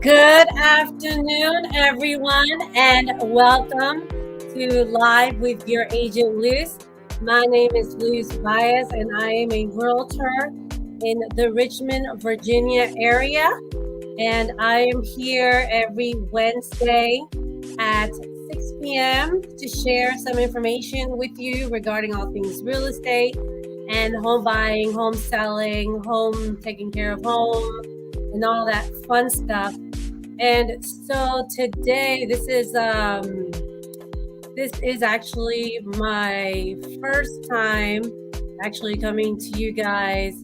Good afternoon, everyone, and welcome to Live with Your Agent Luz. My name is Luz Baez, and I am a realtor in the Richmond, Virginia area. And I am here every Wednesday at 6 p.m. to share some information with you regarding all things real estate and home buying, home selling, home taking care of home, and all that fun stuff. And so today, this is actually my first time actually coming to you guys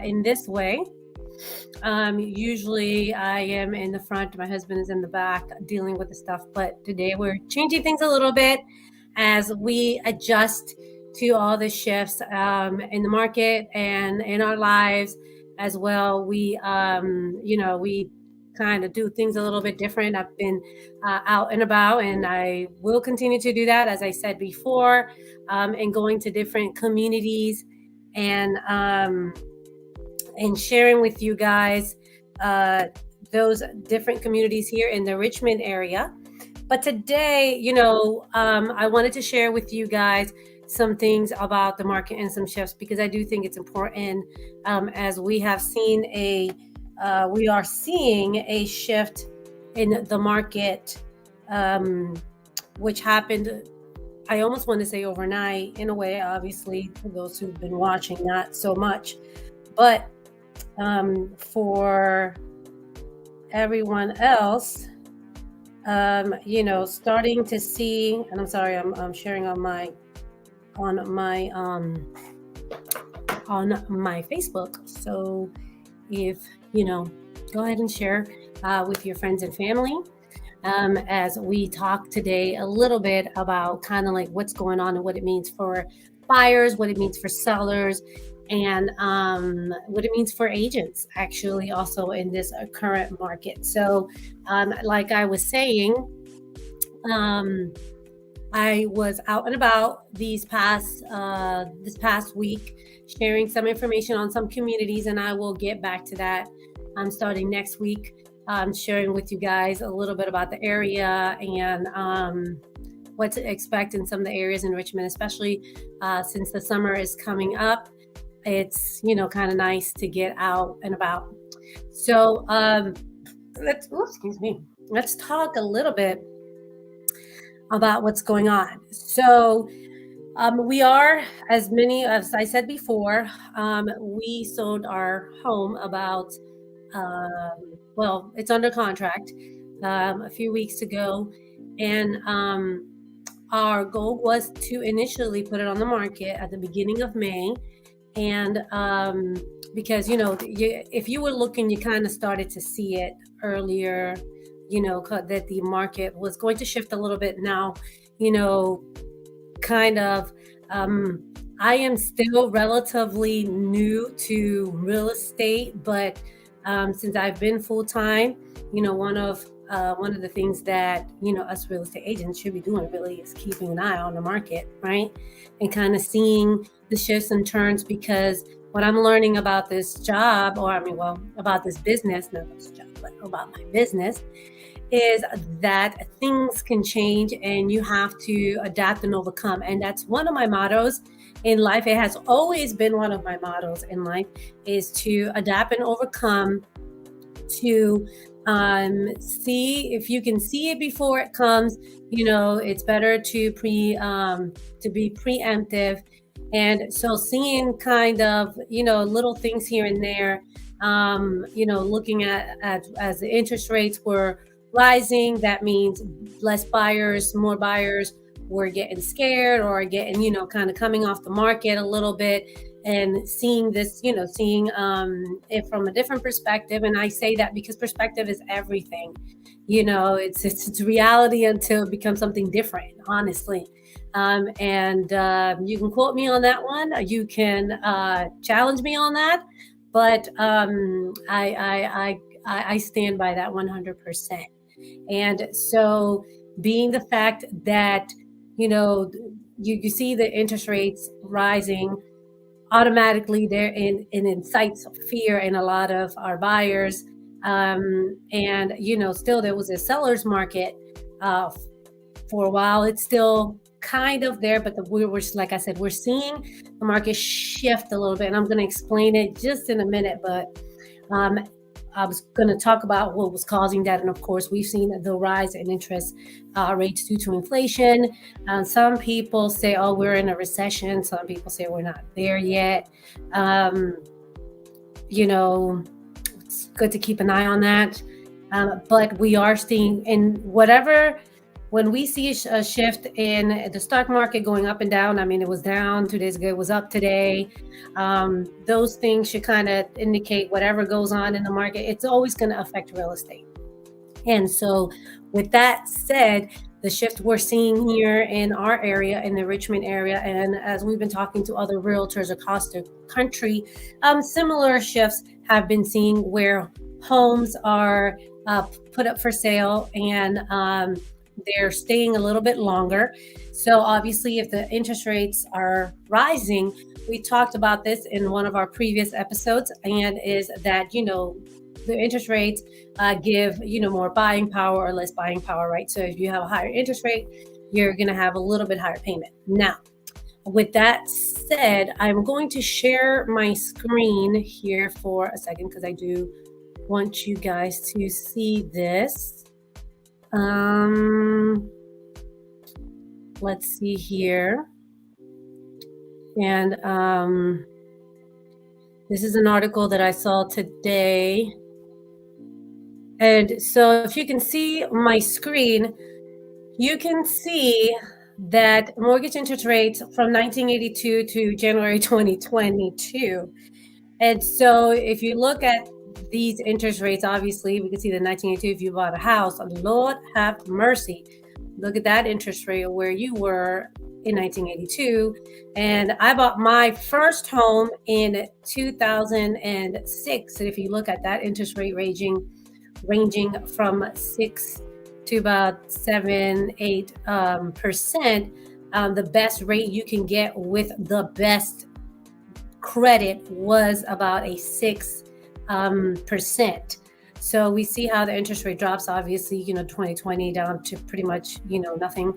in this way. Usually I am in the front, my husband is in the back dealing with the stuff, but today we're changing things a little bit as we adjust to all the shifts in the market and in our lives as well. We kind of do things a little bit different. I've been out and about, and I will continue to do that, as I said before, and going to different communities and sharing with you guys those different communities here in the Richmond area. But today, I wanted to share with you guys some things about the market and some shifts, because I do think it's important, as we have seen we are seeing a shift in the market, which happened, I almost want to say overnight in a way. Obviously, for those who've been watching, not so much, but for everyone else, starting to see, and I'm sorry, I'm sharing on my Facebook. So if go ahead and share with your friends and family, as we talk today a little bit about kind of like what's going on and what it means for buyers, what it means for sellers, and what it means for agents actually also in this current market. So like I was saying, I was out and about this past week, sharing some information on some communities, and I will get back to that starting next week, sharing with you guys a little bit about the area and what to expect in some of the areas in Richmond, especially since the summer is coming up. It's kind of nice to get out and about. So let's talk a little bit about what's going on. So we are, as I said before, we sold our home about it's under contract a few weeks ago, and our goal was to initially put it on the market at the beginning of May. And because if you were looking, you kind of started to see it earlier, that the market was going to shift a little bit now, kind of. I am still relatively new to real estate, but since I've been full-time, one of the things that us real estate agents should be doing really is keeping an eye on the market, right? And kind of seeing the shifts and turns, because what I'm learning about this job, about this business, not this job, but about my business, is that things can change and you have to adapt and overcome. And that's one of my mottos in life. It has always been one of my mottos in life, is to adapt and overcome, to see if you can see it before it comes. It's better to be preemptive. And so seeing kind of little things here and there, looking at as the interest rates were rising, that means less buyers, more buyers were getting scared or getting kind of coming off the market a little bit, and seeing this, seeing it from a different perspective. And I say that because perspective is everything. It's reality until it becomes something different, honestly. And you can quote me on that one. You can challenge me on that, but I stand by that 100%. And so, being the fact that you see the interest rates rising, automatically there in incites fear in a lot of our buyers, And still there was a seller's market uh, for a while. It's still kind of there, but we're like I said, we're seeing the market shift a little bit, and I'm going to explain it just in a minute. But um, I was going to talk about what was causing that, and of course, we've seen the rise in interest rates due to inflation. Some people say, "Oh, we're in a recession." Some people say we're not there yet. Um, it's good to keep an eye on that. But we are seeing when we see a shift in the stock market going up and down. I mean, it was down 2 days ago, it was up today. Those things should kind of indicate whatever goes on in the market, it's always going to affect real estate. And so, with that said, the shift we're seeing here in our area, in the Richmond area, and as we've been talking to other realtors across the country, similar shifts have been seen where homes are put up for sale, and they're staying a little bit longer. So obviously, if the interest rates are rising, we talked about this in one of our previous episodes, and is that the interest rates give more buying power or less buying power, right? So if you have a higher interest rate, you're going to have a little bit higher payment. Now, with that said, I'm going to share my screen here for a second because I do want you guys to see this. Let's see here. And this is an article that I saw today. And so if you can see my screen, you can see that mortgage interest rates from 1982 to January 2022. And so if you look at these interest rates, obviously we can see the 1982, if you bought a house, Lord have mercy, look at that interest rate where you were in 1982. And I bought my first home in 2006. And if you look at that interest rate ranging from 6 to about 7-8%, the best rate you can get with the best credit was about a 6%. So we see how the interest rate drops, obviously, 2020 down to pretty much, nothing.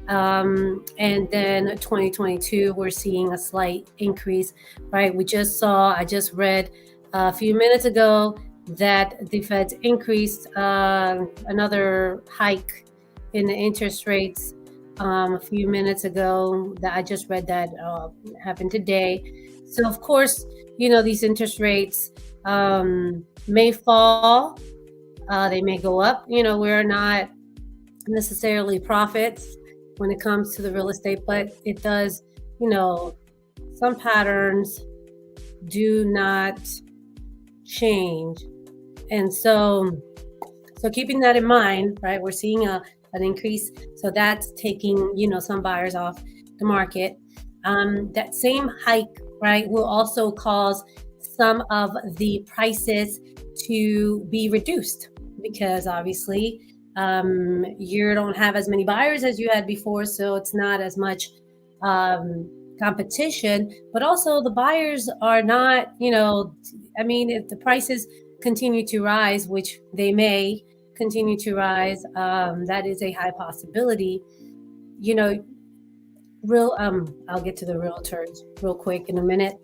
And then 2022, we're seeing a slight increase, right? I just read a few minutes ago that the Fed's increased another hike in the interest rates a few minutes ago. That I just read that happened today. So of course, these interest rates may fall, they may go up. We're not necessarily prophets when it comes to the real estate, but it does, some patterns do not change. And so keeping that in mind, right, we're seeing an increase. So that's taking, some buyers off the market. That same hike, right, will also cause some of the prices to be reduced because obviously you don't have as many buyers as you had before. So it's not as much competition, but also the buyers are not, if the prices continue to rise, which they may continue to rise, that is a high possibility. I'll get to the realtors real quick in a minute.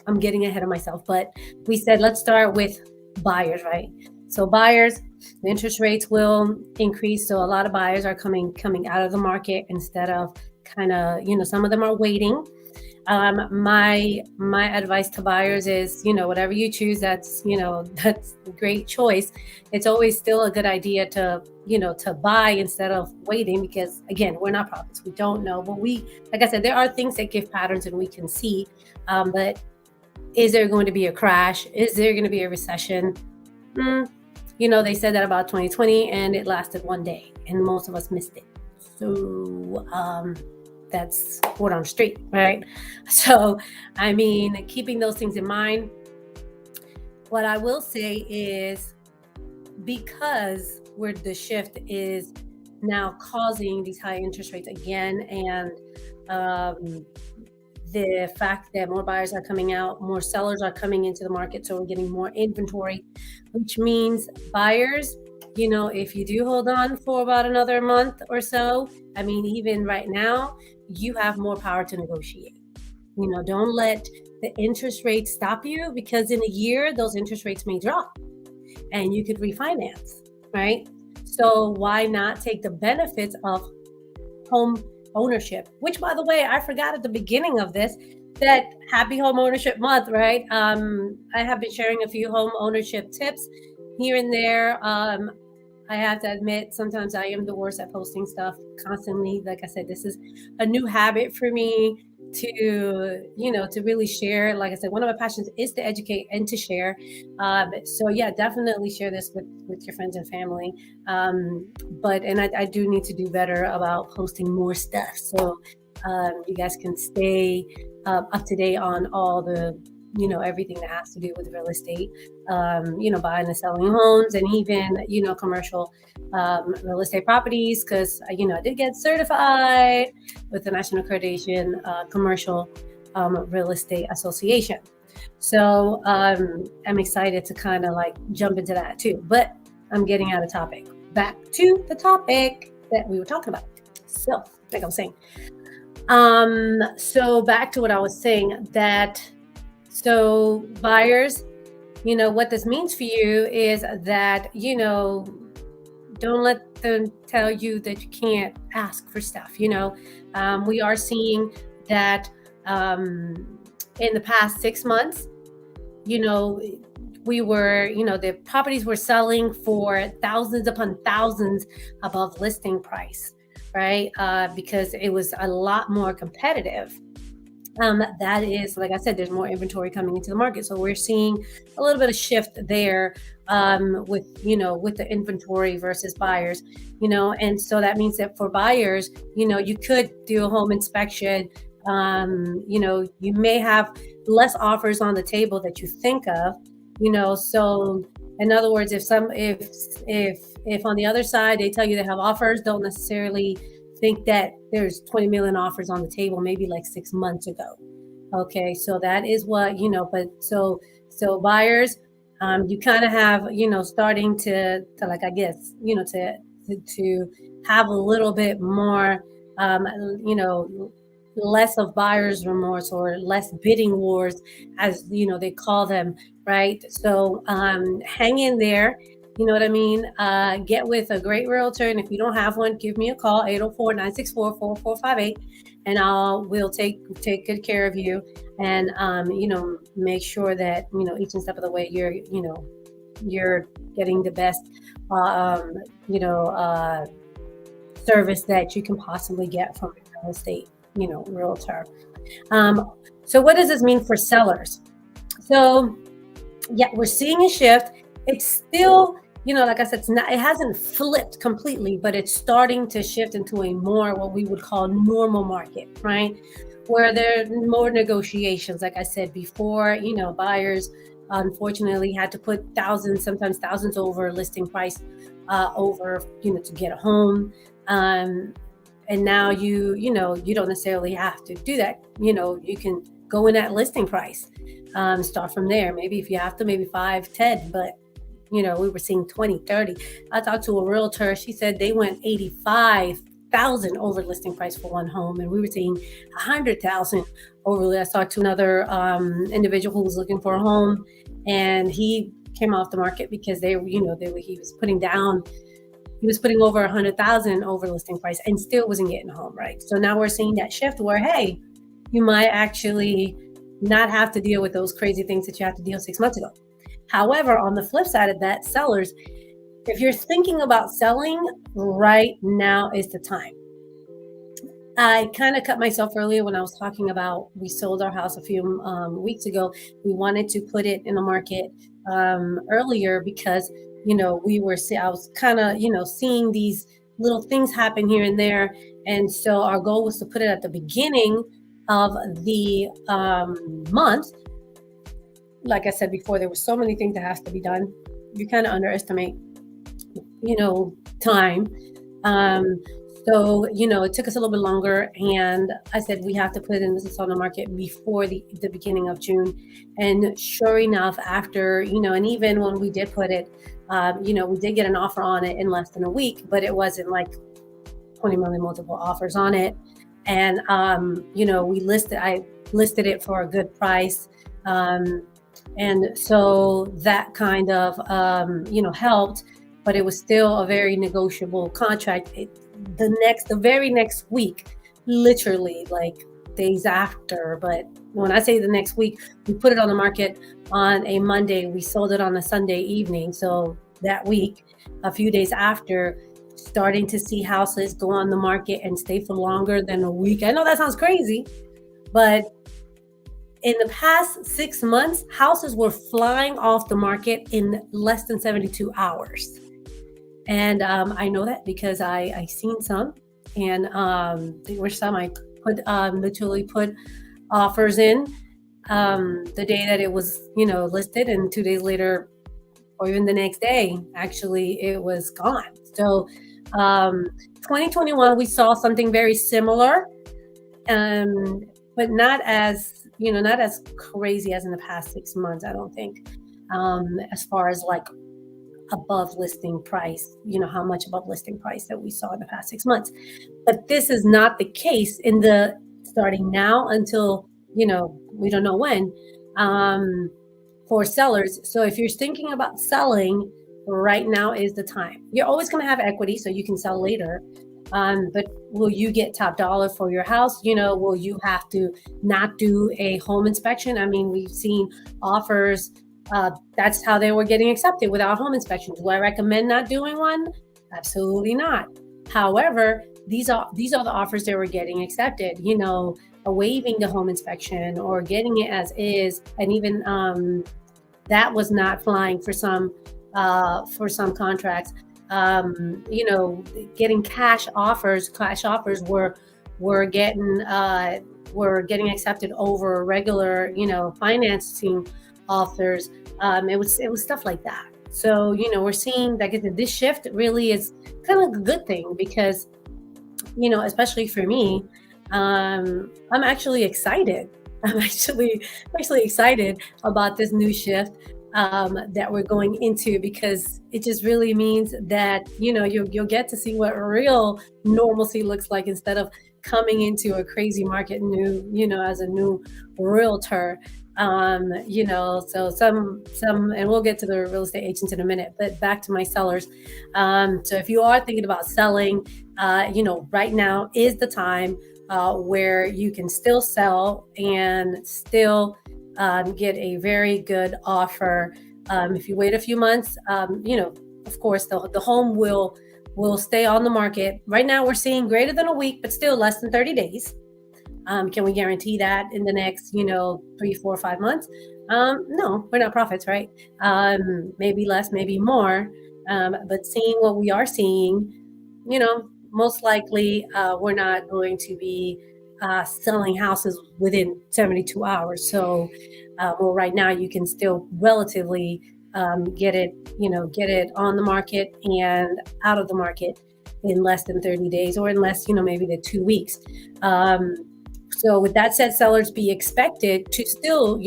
I'm getting ahead of myself, but we said let's start with buyers, right? So buyers, the interest rates will increase. So a lot of buyers are coming out of the market instead of some of them are waiting. My advice to buyers is, whatever you choose, that's a great choice. It's always still a good idea to buy instead of waiting, because again, we're not prophets. We don't know, but like I said, there are things that give patterns and we can see, but is there going to be a crash? Is there going to be a recession? They said that about 2020 and it lasted one day and most of us missed it. So, that's word on the street, right? So, keeping those things in mind, what I will say is, because where the shift is now causing these high interest rates again, and the fact that more buyers are coming out, more sellers are coming into the market, so we're getting more inventory, which means buyers, if you do hold on for about another month or so, I mean, even right now, you have more power to negotiate. Don't let the interest rate stop you, because in a year, those interest rates may drop and you could refinance, right? So why not take the benefits of home ownership, which, by the way, I forgot at the beginning of this, that happy home ownership month, right? I have been sharing a few home ownership tips here and there. I have to admit, sometimes I am the worst at posting stuff constantly. Like I said, this is a new habit for me to really share. Like I said, one of my passions is to educate and to share. So yeah, definitely share this with your friends and family. And I do need to do better about posting more stuff, so you guys can stay up to date on all the everything that has to do with real estate, buying and selling homes, and even commercial real estate properties, because I did get certified with the National Accreditation Commercial Real Estate Association. So I'm excited to kind of like jump into that too, but I'm getting out of topic. Back to the topic that we were talking about. So like I was saying, so back to what I was saying, so buyers, what this means for you is that, don't let them tell you that you can't ask for stuff. We are seeing that in the past 6 months, we were, the properties were selling for thousands upon thousands above listing price, right? Because it was a lot more competitive. That is, like I said, there's more inventory coming into the market. So we're seeing a little bit of shift there with the inventory versus buyers, and so that means that for buyers, you could do a home inspection. You may have less offers on the table that you think of, so in other words, if on the other side they tell you they have offers, don't necessarily think that there's 20 million offers on the table, maybe like 6 months ago. Okay, so that is what, but so buyers, you kind of have, starting to like, I guess, to have a little bit more, less of buyer's remorse, or less bidding wars, as they call them, right? So hang in there. You know what I mean? Get with a great realtor. And if you don't have one, give me a call, 804-964-4458. And we'll take good care of you. And, make sure that, each and step of the way, you're getting the best, service that you can possibly get from a real estate, realtor. So what does this mean for sellers? So yeah, we're seeing a shift. It's still, like I said, it hasn't flipped completely, but it's starting to shift into a more what we would call normal market, right? Where there are more negotiations. Like I said before, buyers unfortunately had to put sometimes thousands over listing price to get a home. And now you don't necessarily have to do that. You can go in at listing price, start from there. Maybe if you have to, maybe 5, 10, but we were seeing 20, 30. I talked to a realtor. She said they went 85,000 over listing price for one home, and we were seeing 100,000 over. I talked to another individual who was looking for a home, and he came off the market because he was putting over 100,000 over listing price and still wasn't getting a home, right? So now we're seeing that shift where, hey, you might actually not have to deal with those crazy things that you had to deal 6 months ago. However, on the flip side of that, sellers, if you're thinking about selling, right now is the time. I kind of cut myself earlier when I was talking about we sold our house a few weeks ago. We wanted to put it in the market earlier because, I was kind of, seeing these little things happen here and there. And so our goal was to put it at the beginning of the month. Like I said before, there were so many things that has to be done. You kind of underestimate, time. So, it took us a little bit longer, and I said we have to put this on the market before the beginning of June. And sure enough, after, and even when we did put it, we did get an offer on it in less than a week, but it wasn't like 20 million multiple offers on it. And, I listed it for a good price. And so that kind of, helped, but it was still a very negotiable contract. The very next week, literally like days after, but when I say the next week, we put it on the market on a Monday, we sold it on a Sunday evening. So that week, a few days after, starting to see houses go on the market and stay for longer than a week. I know that sounds crazy, but in the past 6 months, houses were flying off the market in less than 72 hours. And I know that because I seen some, and there were some I literally put offers in the day that it was, listed, and 2 days later, or even the next day, actually, it was gone. So 2021, we saw something very similar, but not as crazy as in the past 6 months, I don't think, as far as like above listing price, how much above listing price that we saw in the past 6 months. But this is not the case starting now until, we don't know when, for sellers. So if you're thinking about selling, right now is the time. You're always going to have equity, so you can sell later. But will you get top dollar for your house? Will you have to not do a home inspection? I mean, we've seen offers. That's how they were getting accepted, without home inspections. Do I recommend not doing one? Absolutely not. However, these are the offers that were getting accepted, waiving the home inspection or getting it as is. And even that was not flying for some contracts. Getting cash offers were getting accepted over regular, financing offers. It was stuff like that. So, we're seeing that this shift really is kind of a good thing, because, especially for me, I'm actually excited. I'm actually excited about this new shift that we're going into, because it just really means that, you'll get to see what real normalcy looks like, instead of coming into a crazy market as a new realtor. So some, and we'll get to the real estate agents in a minute, but back to my sellers. So if you are thinking about selling, right now is the time where you can still sell and still get a very good offer. If you wait a few months, of course, the home will stay on the market. Right now, we're seeing greater than a week, but still less than 30 days. Can we guarantee that in the next, 3, 4, 5 months? No, we're not prophets, right? Maybe less, maybe more. But seeing what we are seeing, most likely we're not going to be selling houses within 72 hours. So, right now you can still relatively get it on the market and out of the market in less than 30 days, or in less, maybe the 2 weeks. So with that said, sellers be expected to still,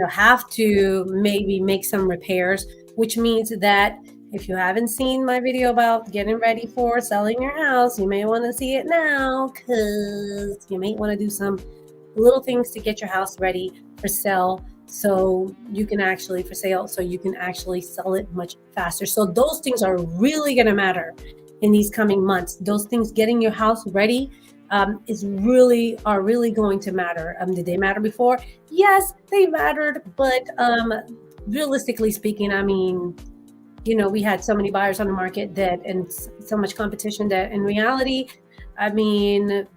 have to maybe make some repairs, which means that if you haven't seen my video about getting ready for selling your house, you may want to see it now, because you may want to do some little things to get your house ready for sale, so you can actually sell it much faster. So those things are really going to matter in these coming months. Those things, getting your house ready, are really going to matter. Did they matter before? Yes, they mattered, but realistically speaking, I mean, we had so many buyers on the market and so much competition that in reality, I mean,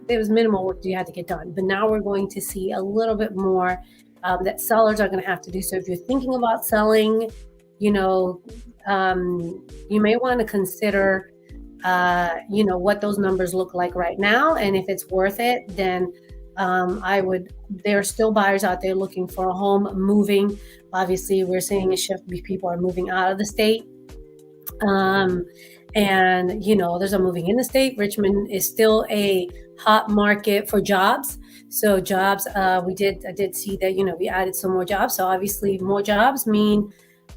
there was minimal work that you had to get done. But now we're going to see a little bit more that sellers are going to have to do. So if you're thinking about selling, you may want to consider what those numbers look like right now. And if it's worth it, then there are still buyers out there looking for a home, moving. Obviously, we're seeing a shift. People are moving out of the state. and others are moving in the state. Richmond is still a hot market for jobs. So jobs, I did see that we added some more jobs. So obviously, more jobs mean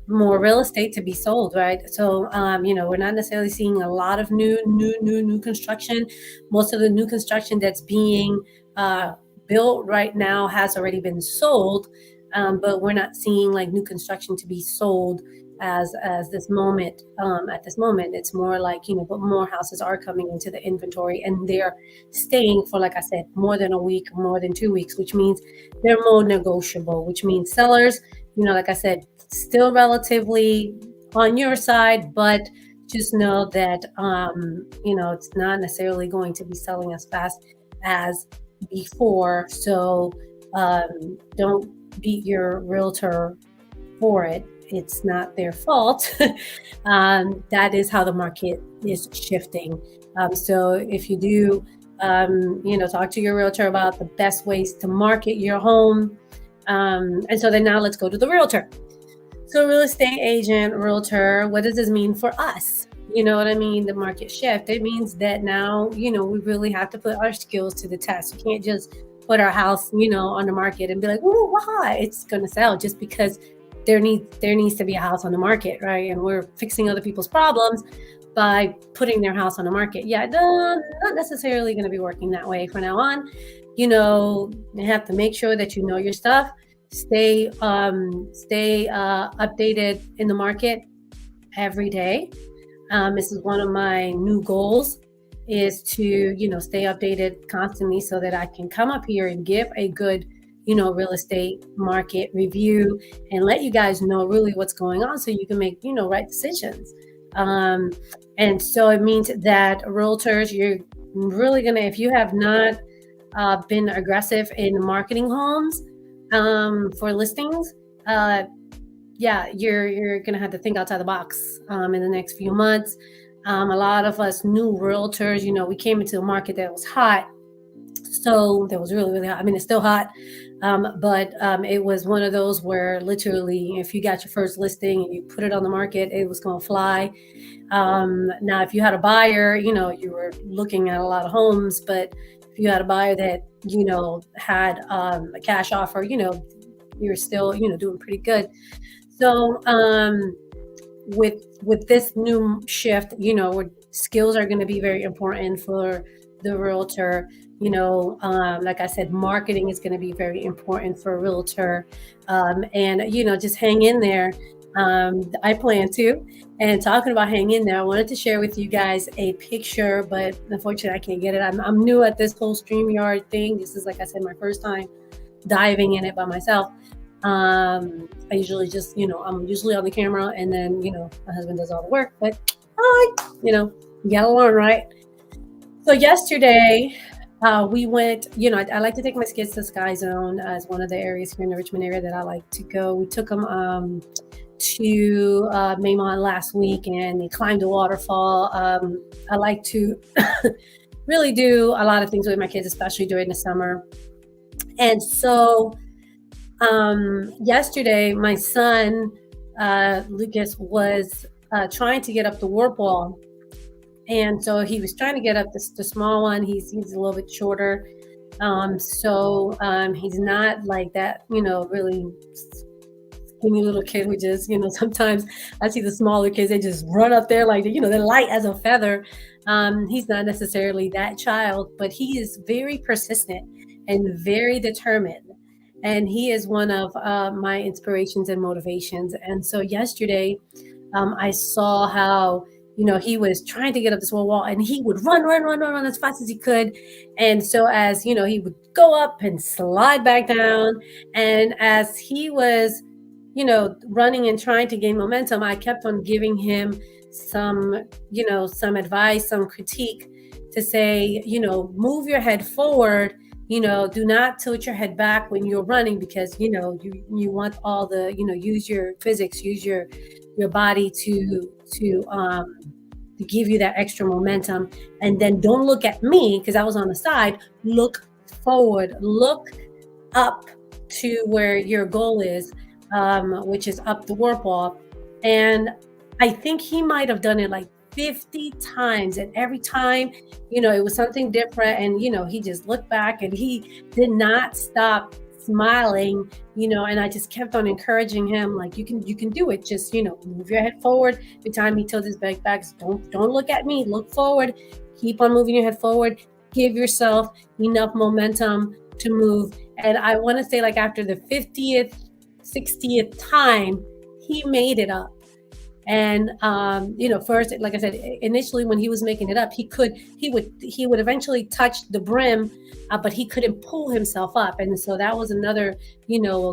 more real estate to be sold, right? So we're not necessarily seeing a lot of new construction. Most of the new construction that's being built right now has already been sold, but we're not seeing like new construction to be sold as this moment. At this moment, it's more like but more houses are coming into the inventory, and they're staying for, like I said, more than a week, more than 2 weeks, which means they're more negotiable, which means sellers, like I said, still relatively on your side, but just know that it's not necessarily going to be selling as fast as before. So don't beat your realtor for it. It's not their fault. That is how the market is shifting. So if you do talk to your realtor about the best ways to market your home. And so then now let's go to the realtor. So real estate agent, realtor, what does this mean for us? You know what I mean? The market shift. It means that now, we really have to put our skills to the test. We can't just put our house, on the market and be like, "Ooh, why? It's going to sell," just because there needs to be a house on the market, right? And we're fixing other people's problems by putting their house on the market. Yeah, not necessarily going to be working that way from now on. You have to make sure that you know your stuff. Stay updated in the market every day. This is one of my new goals, is to stay updated constantly so that I can come up here and give a good real estate market review and let you guys know really what's going on, so you can make right decisions. And so it means that realtors, you're really gonna, if you have not been aggressive in marketing homes for listings, you're gonna have to think outside the box in the next few months. A lot of us new realtors, we came into a market that was hot. So that was really, really hot. I mean, it's still hot, but it was one of those where literally, if you got your first listing and you put it on the market, it was going to fly. Now, if you had a buyer, you were looking at a lot of homes, but if you had a buyer that, had a cash offer, you're still, doing pretty good. So with this new shift, skills are going to be very important for the realtor. Like I said, marketing is going to be very important for a realtor. And just hang in there. I plan to. And talking about hang in there, I wanted to share with you guys a picture, but unfortunately I can't get it. I'm new at this whole StreamYard thing. This is, like I said, my first time diving in it by myself. I usually just, I'm usually on the camera, and then, my husband does all the work, but you gotta learn, right? So yesterday, we went, I like to take my kids to Skyzone as one of the areas here in the Richmond area that I like to go. We took them to Maymont last week, and they climbed a waterfall. I like to really do a lot of things with my kids, especially during the summer. And so yesterday, my son, Lucas, was trying to get up the warp wall. And so he was trying to get up the small one. He's a little bit shorter. So he's not like that, really skinny little kid who just, sometimes I see the smaller kids, they just run up there like, they're light as a feather. He's not necessarily that child, but he is very persistent and very determined. And he is one of my inspirations and motivations. And so yesterday, I saw how, he was trying to get up this wall, and he would run as fast as he could. And so as, he would go up and slide back down. And as he was, running and trying to gain momentum, I kept on giving him some advice, some critique to say, move your head forward. Do not tilt your head back when you're running, because, you want all the, use your physics, use your body to give you that extra momentum. And then don't look at me, because I was on the side. Look forward, look up to where your goal is, which is up the warp wall. And I think he might have done it like 50 times. And every time, it was something different. And, he just looked back and he did not stop smiling, and I just kept on encouraging him, like, you can do it. Just, move your head forward. Every time he tilted his back, don't look at me, look forward, keep on moving your head forward, give yourself enough momentum to move. And I want to say, like, after the 50th, 60th time, he made it up. And first, like I said, initially when he was making it up, he would eventually touch the brim, but he couldn't pull himself up. And so that was another,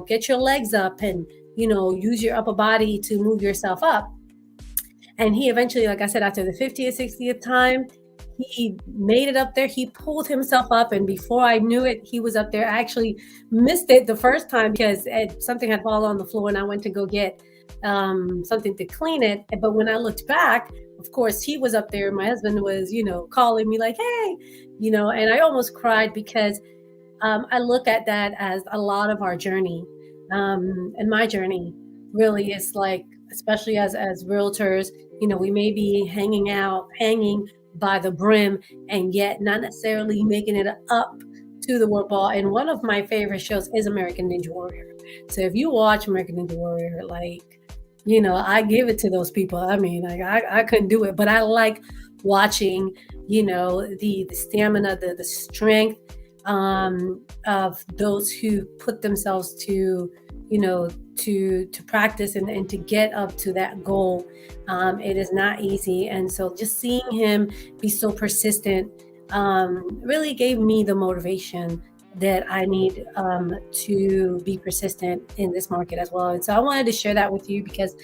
get your legs up and use your upper body to move yourself up. And he eventually, like I said, after the 50th, 60th time, he made it up there. He pulled himself up, and before I knew it, he was up there. I actually missed it the first time because something had fallen on the floor, and I went to go get something to clean it. But when I looked back, of course, he was up there. My husband was, calling me like, "Hey," and I almost cried because I look at that as a lot of our journey, and my journey really is like, especially as realtors, we may be hanging by the brim, and yet not necessarily making it up to the work ball. And one of my favorite shows is American Ninja Warrior. So if you watch American Ninja Warrior, like, I give it to those people. I mean, like, I couldn't do it, but I like watching, the stamina, the strength of those who put themselves to, to practice and to get up to that goal. It is not easy. And so just seeing him be so persistent really gave me the motivation that I need to be persistent in this market as well. And so I wanted to share that with you because,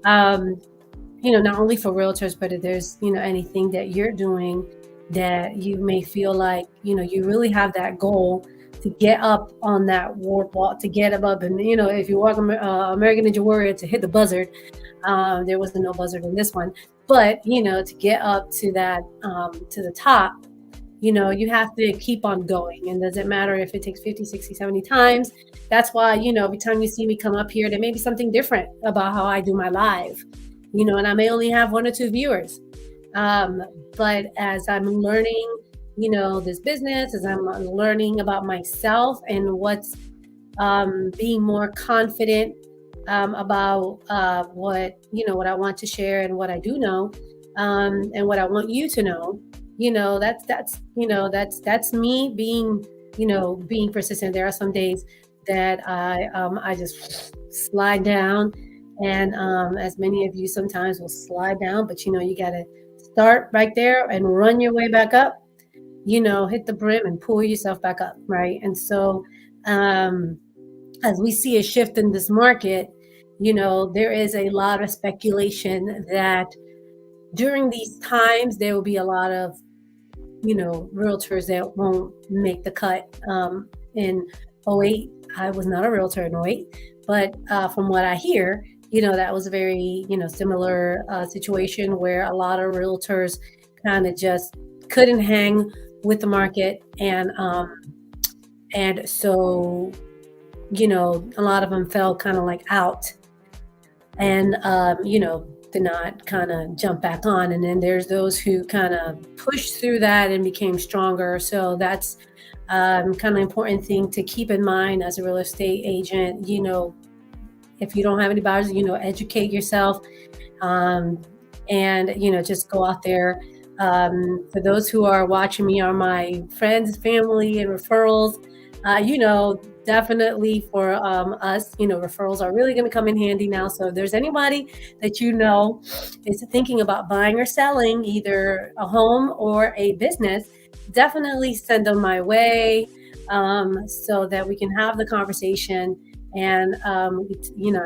not only for realtors, but if there's, anything that you're doing that you may feel like, you really have that goal to get up on that work wall, to get above. And, if you walk American Ninja Warrior, to hit the buzzard, there was no buzzard in this one, but, to get up to that, to the top, you have to keep on going. And doesn't matter if it takes 50, 60, 70 times. That's why, every time you see me come up here, there may be something different about how I do my live, and I may only have 1 or 2 viewers. But as I'm learning, this business, as I'm learning about myself and what's being more confident about what I want to share and what I do know, and what I want you to know, that's me being persistent. There are some days that I just slide down, and as many of you sometimes will slide down, but you got to start right there and run your way back up, hit the brim and pull yourself back up, right? And so as we see a shift in this market, there is a lot of speculation that during these times there will be a lot of realtors that won't make the cut. In 08, I was not a realtor in 08, but from what I hear, that was a very, similar situation where a lot of realtors kind of just couldn't hang with the market. And so, a lot of them fell kind of like out and, did not kind of jump back on. And then there's those who kind of pushed through that and became stronger. So that's kind of important thing to keep in mind as a real estate agent. If you don't have any buyers, educate yourself, and just go out there. For those who are watching me are my friends, family, and referrals. Definitely for us, referrals are really going to come in handy now. So if there's anybody that is thinking about buying or selling either a home or a business, definitely send them my way, so that we can have the conversation, and I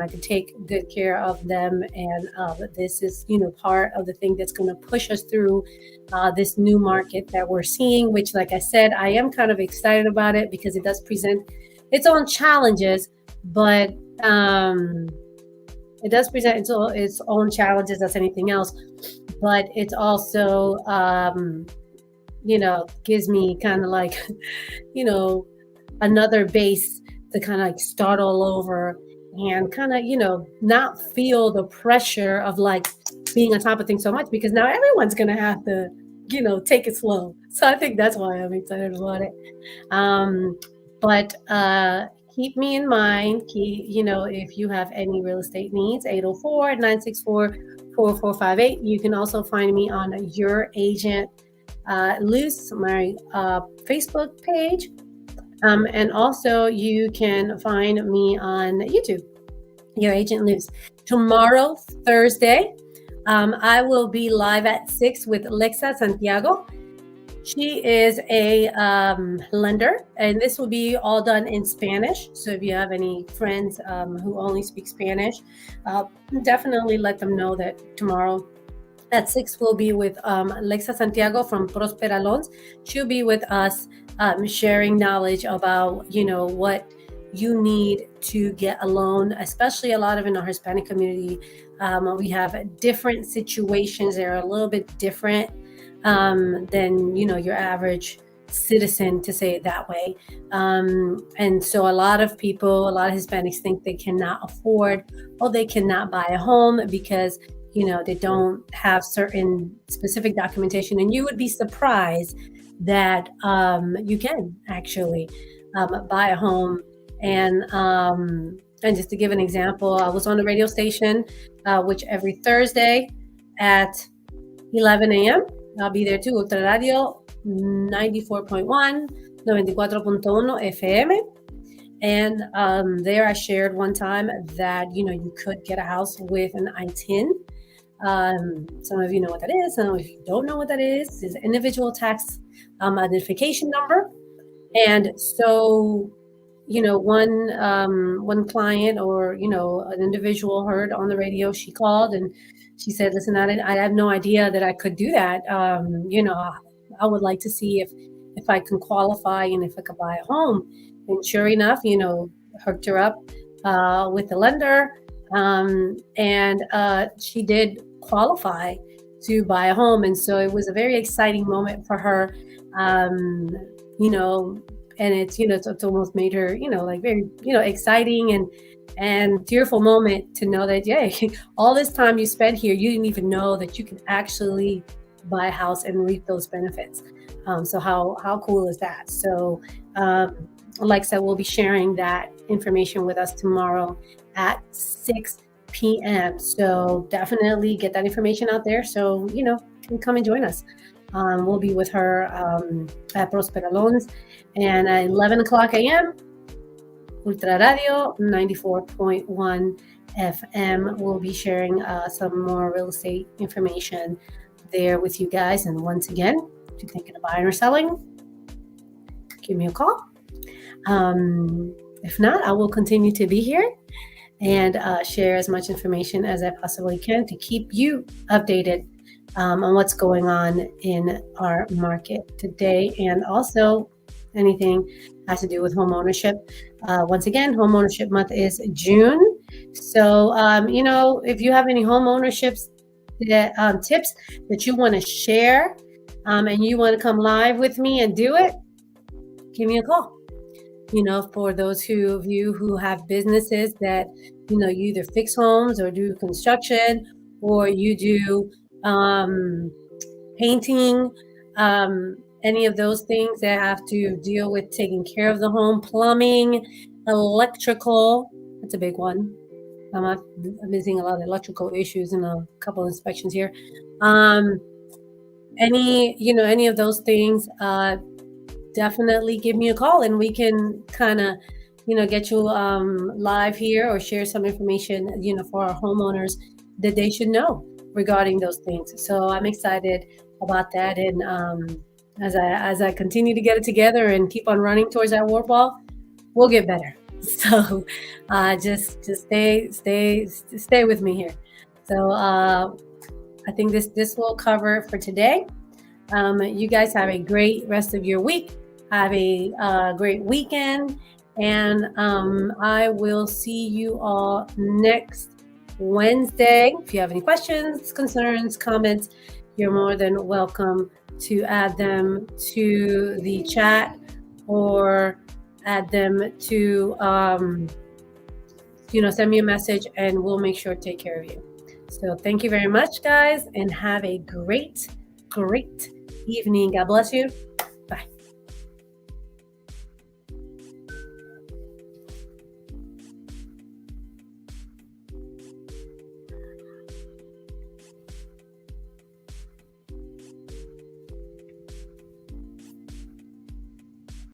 can take good care of them. And this is part of the thing that's going to push us through this new market that we're seeing, which, like I said, I am kind of excited about it because it does present its own challenges, but it does present its own challenges as anything else. But it's also gives me kind of like another base to kind of like start all over and kind of, not feel the pressure of like being on top of things so much, because now everyone's going to have to, take it slow. So I think that's why I'm excited about it. Um, but keep me in mind. If you have any real estate needs, 804-964-4458. You can also find me on Your Agent Luz, my Facebook page. And also, you can find me on YouTube, Your Agent Luz. Tomorrow, Thursday, I will be live at 6 with Lexa Santiago. She is a lender, and this will be all done in Spanish. So if you have any friends who only speak Spanish, definitely let them know that tomorrow at 6 we'll be with Lexa Santiago from Prospera Loans. She'll be with us sharing knowledge about, what you need to get a loan, especially a lot of in our Hispanic community. We have different situations that are a little bit different than your average citizen, to say it that way. And so a lot of Hispanics think they cannot afford, or they cannot buy a home because they don't have certain specific documentation. And you would be surprised that you can actually buy a home. And just to give an example, I was on a radio station which every Thursday at 11 a.m. I'll be there too. Ultra Radio 94.1, 94.1 FM. And there I shared one time that, you could get a house with an ITIN. Some of you know what that is. Some of you don't know what that is. It's an individual tax identification number. And so, one client, or, an individual heard on the radio, she called and she said, listen, I have no idea that I could do that. I would like to see if I can qualify and if I could buy a home. And sure enough, hooked her up with the lender. And she did qualify to buy a home. And so it was a very exciting moment for her, and it's almost made her, like very, exciting and tearful moment to know that, yeah, all this time you spent here, you didn't even know that you can actually buy a house and reap those benefits. So how cool is that? So, like I said, we'll be sharing that information with us tomorrow at 6 p.m. So definitely get that information out there. So, can come and join us. We'll be with her at Prospera Loans, and at 11 o'clock a.m., Ultra Radio 94.1 FM. We'll be sharing some more real estate information there with you guys. And once again, if you're thinking of buying or selling, give me a call. If not, I will continue to be here and share as much information as I possibly can to keep you updated on what's going on in our market today, and also anything has to do with home ownership. Once again, home ownership month is June. So, if you have any home ownership tips that you want to share and you want to come live with me and do it, give me a call. For those of you who have businesses that, you either fix homes or do construction, or you do painting, any of those things that have to deal with taking care of the home, plumbing, electrical, that's a big one. I'm seeing a lot of electrical issues in a couple of inspections here. Any of those things, definitely give me a call and we can kind of, get you live here or share some information, for our homeowners that they should know regarding those things. So I'm excited about that. And as I continue to get it together and keep on running towards that war ball, we'll get better. So just stay with me here. So I think this will cover for today. You guys have a great rest of your week. Have a great weekend, and I will see you all next Wednesday. If you have any questions, concerns, comments, you're more than welcome to add them to the chat or add them to send me a message and we'll make sure to take care of you. So thank you very much, guys, and have a great, great evening. God bless you.